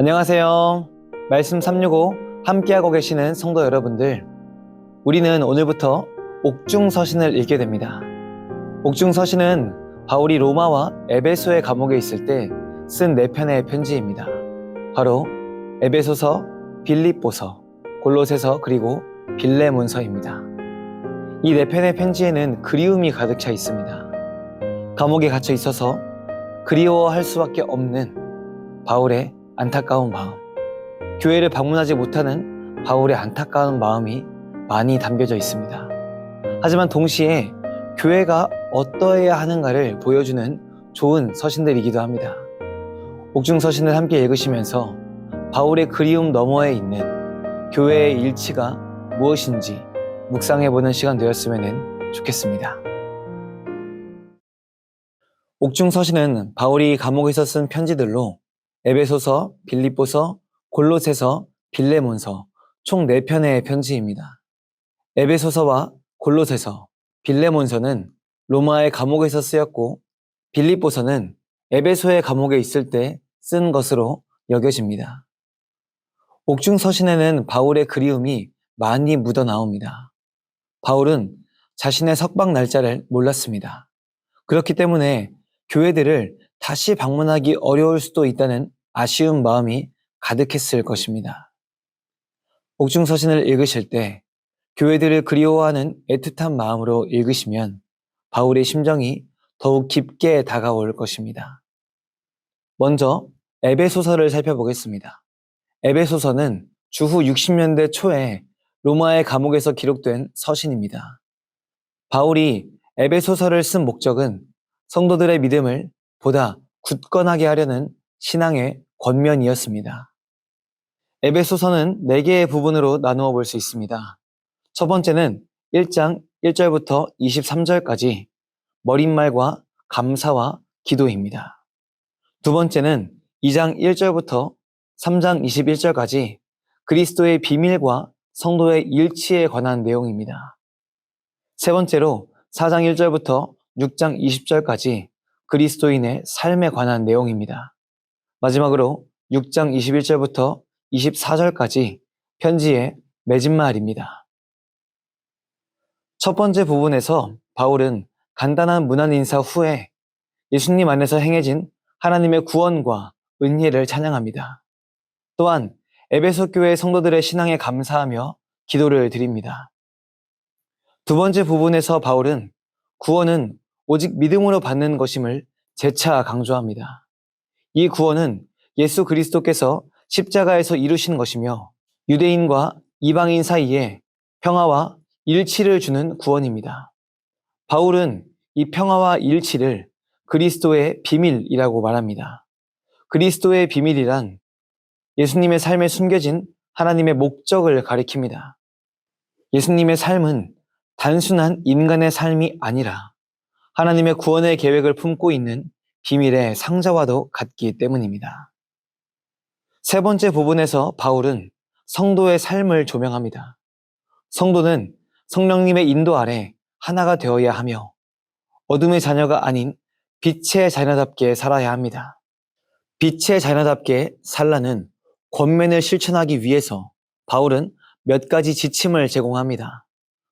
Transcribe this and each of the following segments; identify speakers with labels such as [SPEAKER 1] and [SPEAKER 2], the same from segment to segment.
[SPEAKER 1] 안녕하세요. 말씀 365 함께하고 계시는 성도 여러분들, 우리는 오늘부터 옥중서신을 읽게 됩니다. 옥중서신은 바울이 로마와 에베소의 감옥에 있을 때 쓴 4편의 편지입니다. 바로 에베소서, 빌립보서, 골로새서, 그리고 빌레몬서입니다. 이 4편의 편지에는 그리움이 가득 차 있습니다. 감옥에 갇혀 있어서 그리워할 수밖에 없는 바울의 안타까운 마음, 교회를 방문하지 못하는 바울의 안타까운 마음이 많이 담겨져 있습니다. 하지만 동시에 교회가 어떠해야 하는가를 보여주는 좋은 서신들이기도 합니다. 옥중서신을 함께 읽으시면서 바울의 그리움 너머에 있는 교회의 일치가 무엇인지 묵상해보는 시간 되었으면 좋겠습니다. 옥중서신은 바울이 감옥에서 쓴 편지들로 에베소서, 빌립보서, 골로새서, 빌레몬서 총 4편의 편지입니다. 에베소서와 골로새서, 빌레몬서는 로마의 감옥에서 쓰였고 빌립보서는 에베소의 감옥에 있을 때 쓴 것으로 여겨집니다. 옥중서신에는 바울의 그리움이 많이 묻어나옵니다. 바울은 자신의 석방 날짜를 몰랐습니다. 그렇기 때문에 교회들을 다시 방문하기 어려울 수도 있다는 아쉬운 마음이 가득했을 것입니다. 옥중서신을 읽으실 때 교회들을 그리워하는 애틋한 마음으로 읽으시면 바울의 심정이 더욱 깊게 다가올 것입니다. 먼저 에베소서를 살펴보겠습니다. 에베소서는 주후 60년대 초에 로마의 감옥에서 기록된 서신입니다. 바울이 에베소서를 쓴 목적은 성도들의 믿음을 보다 굳건하게 하려는 신앙의 권면이었습니다. 에베소서는 4개의 부분으로 나누어 볼 수 있습니다. 첫 번째는 1장 1절부터 23절까지 머릿말과 감사와 기도입니다. 두 번째는 2장 1절부터 3장 21절까지 그리스도의 비밀과 성도의 일치에 관한 내용입니다. 세 번째로 4장 1절부터 6장 20절까지 그리스도인의 삶에 관한 내용입니다. 마지막으로 6장 21절부터 24절까지 편지의 맺은말입니다. 첫 번째 부분에서 바울은 간단한 문안 인사 후에 예수님 안에서 행해진 하나님의 구원과 은혜를 찬양합니다. 또한 에베소 교회 성도들의 신앙에 감사하며 기도를 드립니다. 두 번째 부분에서 바울은 구원은 오직 믿음으로 받는 것임을 재차 강조합니다. 이 구원은 예수 그리스도께서 십자가에서 이루신 것이며 유대인과 이방인 사이에 평화와 일치를 주는 구원입니다. 바울은 이 평화와 일치를 그리스도의 비밀이라고 말합니다. 그리스도의 비밀이란 예수님의 삶에 숨겨진 하나님의 목적을 가리킵니다. 예수님의 삶은 단순한 인간의 삶이 아니라 하나님의 구원의 계획을 품고 있는 비밀의 상자와도 같기 때문입니다. 세 번째 부분에서 바울은 성도의 삶을 조명합니다. 성도는 성령님의 인도 아래 하나가 되어야 하며 어둠의 자녀가 아닌 빛의 자녀답게 살아야 합니다. 빛의 자녀답게 살라는 권면을 실천하기 위해서 바울은 몇 가지 지침을 제공합니다.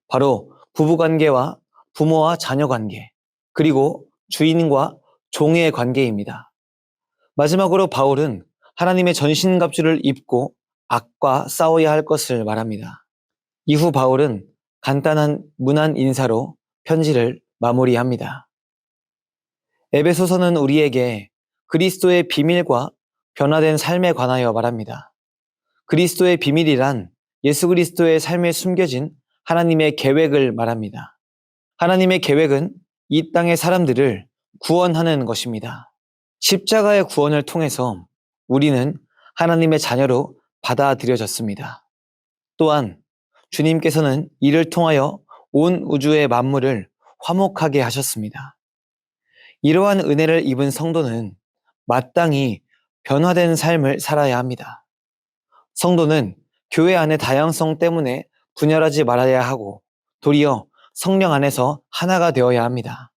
[SPEAKER 1] 바로 부부관계와 부모와 자녀관계, 그리고 주인과 종의 관계입니다. 마지막으로 바울은 하나님의 전신갑주를 입고 악과 싸워야 할 것을 말합니다. 이후 바울은 간단한 문안 인사로 편지를 마무리합니다. 에베소서는 우리에게 그리스도의 비밀과 변화된 삶에 관하여 말합니다. 그리스도의 비밀이란 예수 그리스도의 삶에 숨겨진 하나님의 계획을 말합니다. 하나님의 계획은 이 땅의 사람들을 구원하는 것입니다. 십자가의 구원을 통해서 우리는 하나님의 자녀로 받아들여졌습니다. 또한 주님께서는 이를 통하여 온 우주의 만물을 화목하게 하셨습니다. 이러한 은혜를 입은 성도는 마땅히 변화된 삶을 살아야 합니다. 성도는 교회 안의 다양성 때문에 분열하지 말아야 하고 도리어 성령 안에서 하나가 되어야 합니다.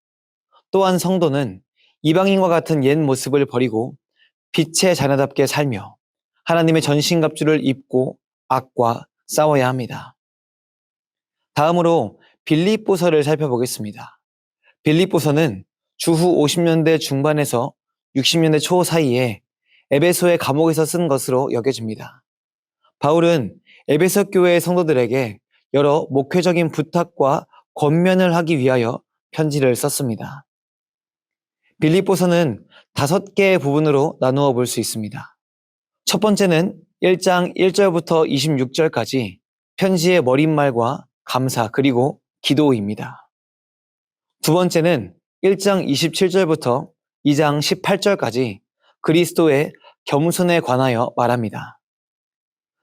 [SPEAKER 1] 또한 성도는 이방인과 같은 옛 모습을 버리고 빛의 자녀답게 살며 하나님의 전신갑주를 입고 악과 싸워야 합니다. 다음으로 빌립보서를 살펴보겠습니다. 빌립보서는 주후 50년대 중반에서 60년대 초 사이에 에베소의 감옥에서 쓴 것으로 여겨집니다. 바울은 에베소 교회의 성도들에게 여러 목회적인 부탁과 권면을 하기 위하여 편지를 썼습니다. 빌립보서는 5개의 부분으로 나누어 볼 수 있습니다. 첫 번째는 1장 1절부터 26절까지 편지의 머릿말과 감사 그리고 기도입니다. 두 번째는 1장 27절부터 2장 18절까지 그리스도의 겸손에 관하여 말합니다.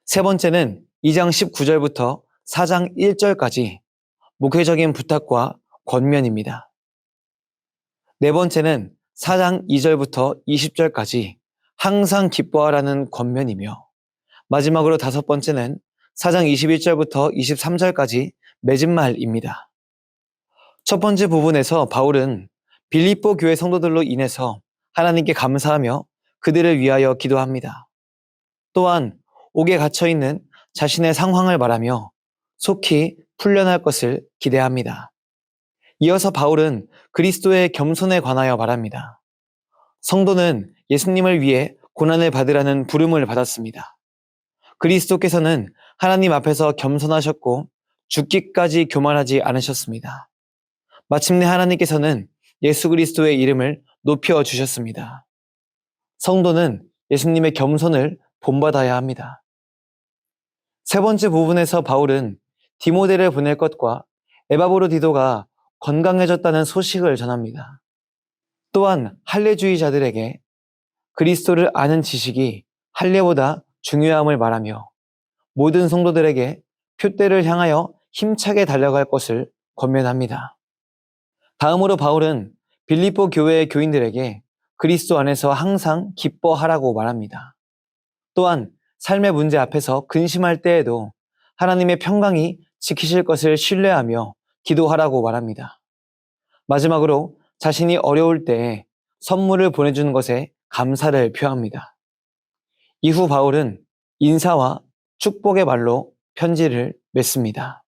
[SPEAKER 1] 세 번째는 2장 19절부터 4장 1절까지 목회적인 부탁과 권면입니다. 네 번째는 4장 2절부터 20절까지 항상 기뻐하라는 권면이며 마지막으로 다섯 번째는 4장 21절부터 23절까지 맺은 말입니다. 첫 번째 부분에서 바울은 빌립보 교회 성도들로 인해서 하나님께 감사하며 그들을 위하여 기도합니다. 또한 옥에 갇혀있는 자신의 상황을 말하며 속히 풀려날 것을 기대합니다. 이어서 바울은 그리스도의 겸손에 관하여 말합니다. 성도는 예수님을 위해 고난을 받으라는 부름을 받았습니다. 그리스도께서는 하나님 앞에서 겸손하셨고 죽기까지 교만하지 않으셨습니다. 마침내 하나님께서는 예수 그리스도의 이름을 높여 주셨습니다. 성도는 예수님의 겸손을 본받아야 합니다. 세 번째 부분에서 바울은 디모데를 보낼 것과 에바브로디도가 건강해졌다는 소식을 전합니다. 또한 할례주의자들에게 그리스도를 아는 지식이 할례보다 중요함을 말하며 모든 성도들에게 표대를 향하여 힘차게 달려갈 것을 권면합니다. 다음으로 바울은 빌립보 교회의 교인들에게 그리스도 안에서 항상 기뻐하라고 말합니다. 또한 삶의 문제 앞에서 근심할 때에도 하나님의 평강이 지키실 것을 신뢰하며 기도하라고 말합니다. 마지막으로 자신이 어려울 때에 선물을 보내주는 것에 감사를 표합니다. 이후 바울은 인사와 축복의 말로 편지를 맺습니다.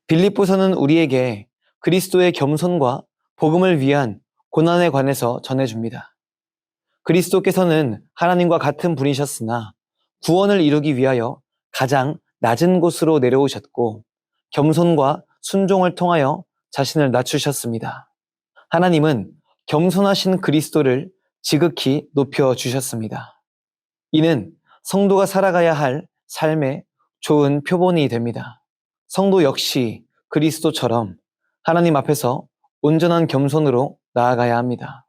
[SPEAKER 1] 빌립보서는 우리에게 그리스도의 겸손과 복음을 위한 고난에 관해서 전해줍니다. 그리스도께서는 하나님과 같은 분이셨으나 구원을 이루기 위하여 가장 낮은 곳으로 내려오셨고 겸손과 순종을 통하여 자신을 낮추셨습니다. 하나님은 겸손하신 그리스도를 지극히 높여주셨습니다. 이는 성도가 살아가야 할 삶의 좋은 표본이 됩니다. 성도 역시 그리스도처럼 하나님 앞에서 온전한 겸손으로 나아가야 합니다.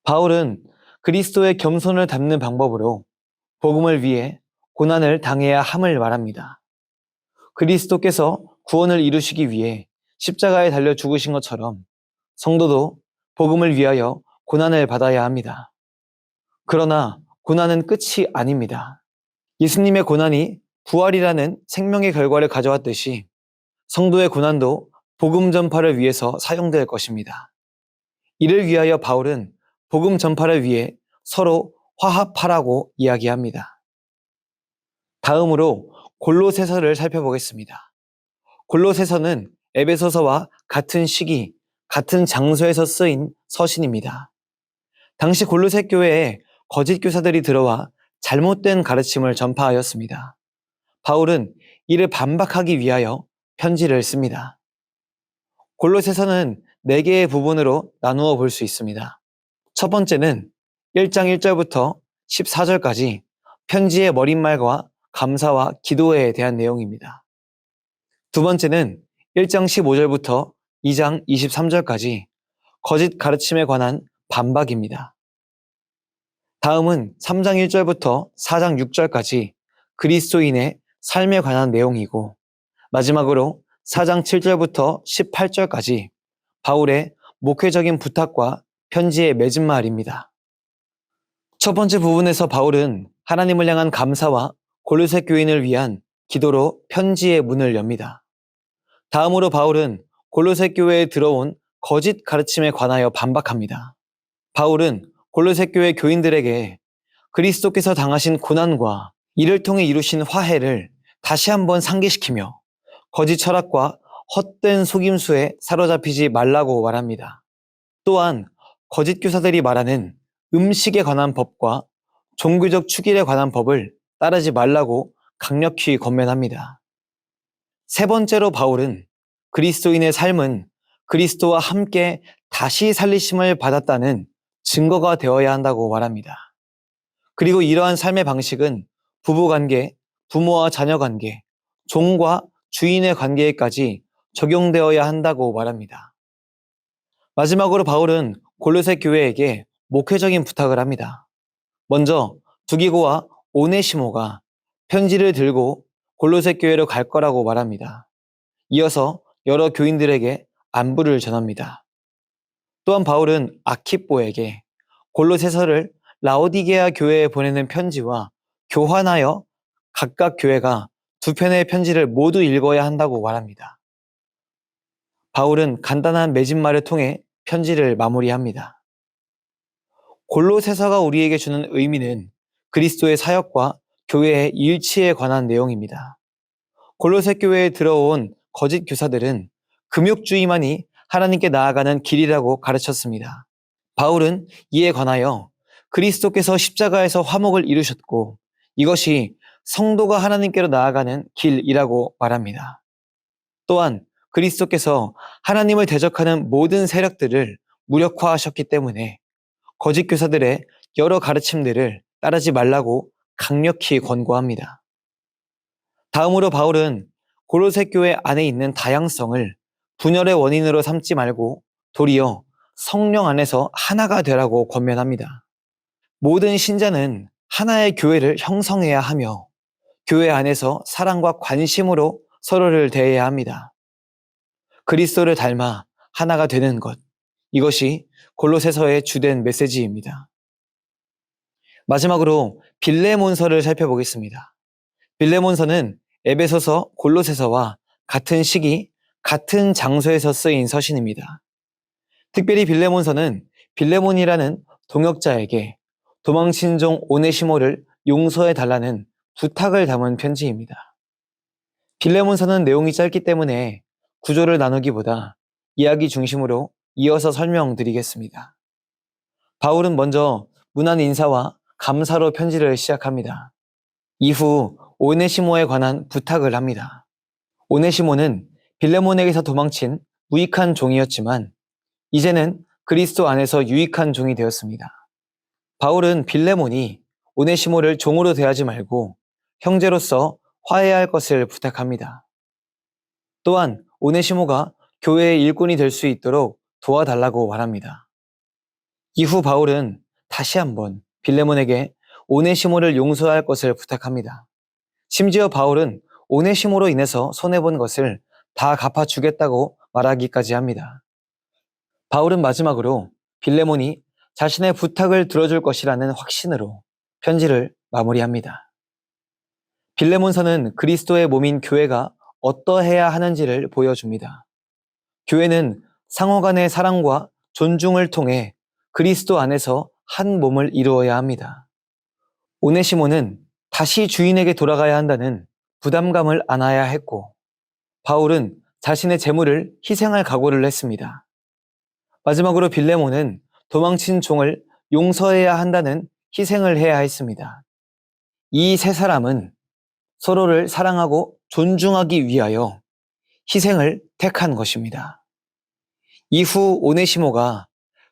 [SPEAKER 1] 바울은 그리스도의 겸손을 닮는 방법으로 복음을 위해 고난을 당해야 함을 말합니다. 그리스도께서 구원을 이루시기 위해 십자가에 달려 죽으신 것처럼 성도도 복음을 위하여 고난을 받아야 합니다. 그러나 고난은 끝이 아닙니다. 예수님의 고난이 부활이라는 생명의 결과를 가져왔듯이 성도의 고난도 복음 전파를 위해서 사용될 것입니다. 이를 위하여 바울은 복음 전파를 위해 서로 화합하라고 이야기합니다. 다음으로 골로새서를 살펴보겠습니다. 골로새서는 에베소서와 같은 시기, 같은 장소에서 쓰인 서신입니다. 당시 골로새 교회에 거짓 교사들이 들어와 잘못된 가르침을 전파하였습니다. 바울은 이를 반박하기 위하여 편지를 씁니다. 골로새서는 4개의 부분으로 나누어 볼 수 있습니다. 첫 번째는 1장 1절부터 14절까지 편지의 머릿말과 감사와 기도에 대한 내용입니다. 두 번째는 1장 15절부터 2장 23절까지 거짓 가르침에 관한 반박입니다. 다음은 3장 1절부터 4장 6절까지 그리스도인의 삶에 관한 내용이고 마지막으로 4장 7절부터 18절까지 바울의 목회적인 부탁과 편지의 맺은 말입니다. 첫 번째 부분에서 바울은 하나님을 향한 감사와 골로새 교인을 위한 기도로 편지의 문을 엽니다. 다음으로 바울은 골로새 교회에 들어온 거짓 가르침에 관하여 반박합니다. 바울은 골로새 교회 교인들에게 그리스도께서 당하신 고난과 이를 통해 이루신 화해를 다시 한번 상기시키며 거짓 철학과 헛된 속임수에 사로잡히지 말라고 말합니다. 또한 거짓 교사들이 말하는 음식에 관한 법과 종교적 축일에 관한 법을 따르지 말라고 강력히 권면합니다. 세 번째로 바울은 그리스도인의 삶은 그리스도와 함께 다시 살리심을 받았다는 증거가 되어야 한다고 말합니다. 그리고 이러한 삶의 방식은 부부관계, 부모와 자녀관계, 종과 주인의 관계에까지 적용되어야 한다고 말합니다. 마지막으로 바울은 골로새 교회에게 목회적인 부탁을 합니다. 먼저 두기고와 오네시모가 편지를 들고 골로새 교회로 갈 거라고 말합니다. 이어서 여러 교인들에게 안부를 전합니다. 또한 바울은 아키뽀에게 골로새서를 라오디게아 교회에 보내는 편지와 교환하여 각각 교회가 두 편의 편지를 모두 읽어야 한다고 말합니다. 바울은 간단한 맺은말을 통해 편지를 마무리합니다. 골로새서가 우리에게 주는 의미는 그리스도의 사역과 교회의 일치에 관한 내용입니다. 골로새 교회에 들어온 거짓 교사들은 금욕주의만이 하나님께 나아가는 길이라고 가르쳤습니다. 바울은 이에 관하여 그리스도께서 십자가에서 화목을 이루셨고 이것이 성도가 하나님께로 나아가는 길이라고 말합니다. 또한 그리스도께서 하나님을 대적하는 모든 세력들을 무력화하셨기 때문에 거짓 교사들의 여러 가르침들을 따르지 말라고 강력히 권고합니다. 다음으로 바울은 골로새 교회 안에 있는 다양성을 분열의 원인으로 삼지 말고 도리어 성령 안에서 하나가 되라고 권면합니다. 모든 신자는 하나의 교회를 형성해야 하며 교회 안에서 사랑과 관심으로 서로를 대해야 합니다. 그리스도를 닮아 하나가 되는 것, 이것이 골로새서의 주된 메시지입니다. 마지막으로 빌레몬서를 살펴보겠습니다. 빌레몬서는 에베소서, 골로새서와 같은 시기, 같은 장소에서 쓰인 서신입니다. 특별히 빌레몬서는 빌레몬이라는 동역자에게 도망친 종 오네시모를 용서해 달라는 부탁을 담은 편지입니다. 빌레몬서는 내용이 짧기 때문에 구조를 나누기보다 이야기 중심으로 이어서 설명드리겠습니다. 바울은 먼저 문안 인사와 감사로 편지를 시작합니다. 이후 오네시모에 관한 부탁을 합니다. 오네시모는 빌레몬에게서 도망친 무익한 종이었지만 이제는 그리스도 안에서 유익한 종이 되었습니다. 바울은 빌레몬이 오네시모를 종으로 대하지 말고 형제로서 화해할 것을 부탁합니다. 또한 오네시모가 교회의 일꾼이 될 수 있도록 도와달라고 말합니다. 이후 바울은 다시 한번 빌레몬에게 오네시모를 용서할 것을 부탁합니다. 심지어 바울은 오네시모로 인해서 손해본 것을 다 갚아주겠다고 말하기까지 합니다. 바울은 마지막으로 빌레몬이 자신의 부탁을 들어줄 것이라는 확신으로 편지를 마무리합니다. 빌레몬서는 그리스도의 몸인 교회가 어떠해야 하는지를 보여줍니다. 교회는 상호 간의 사랑과 존중을 통해 그리스도 안에서 한 몸을 이루어야 합니다. 오네시모는 다시 주인에게 돌아가야 한다는 부담감을 안아야 했고, 바울은 자신의 재물을 희생할 각오를 했습니다. 마지막으로 빌레몬은 도망친 종을 용서해야 한다는 희생을 해야 했습니다. 이 세 사람은 서로를 사랑하고 존중하기 위하여 희생을 택한 것입니다. 이후 오네시모가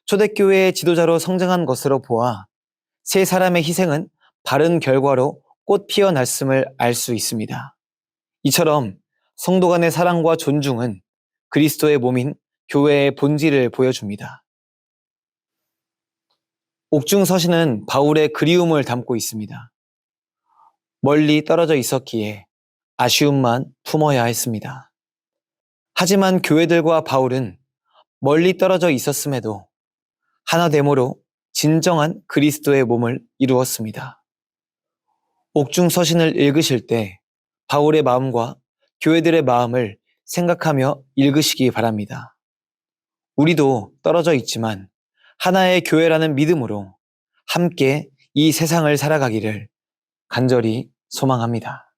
[SPEAKER 1] 초대교회의 지도자로 성장한 것으로 보아 세 사람의 희생은 바른 결과로 꽃 피어났음을 알 수 있습니다. 이처럼 성도 간의 사랑과 존중은 그리스도의 몸인 교회의 본질을 보여줍니다. 옥중서신은 바울의 그리움을 담고 있습니다. 멀리 떨어져 있었기에 아쉬움만 품어야 했습니다. 하지만 교회들과 바울은 멀리 떨어져 있었음에도 하나됨으로 진정한 그리스도의 몸을 이루었습니다. 옥중서신을 읽으실 때 바울의 마음과 교회들의 마음을 생각하며 읽으시기 바랍니다. 우리도 떨어져 있지만 하나의 교회라는 믿음으로 함께 이 세상을 살아가기를 간절히 소망합니다.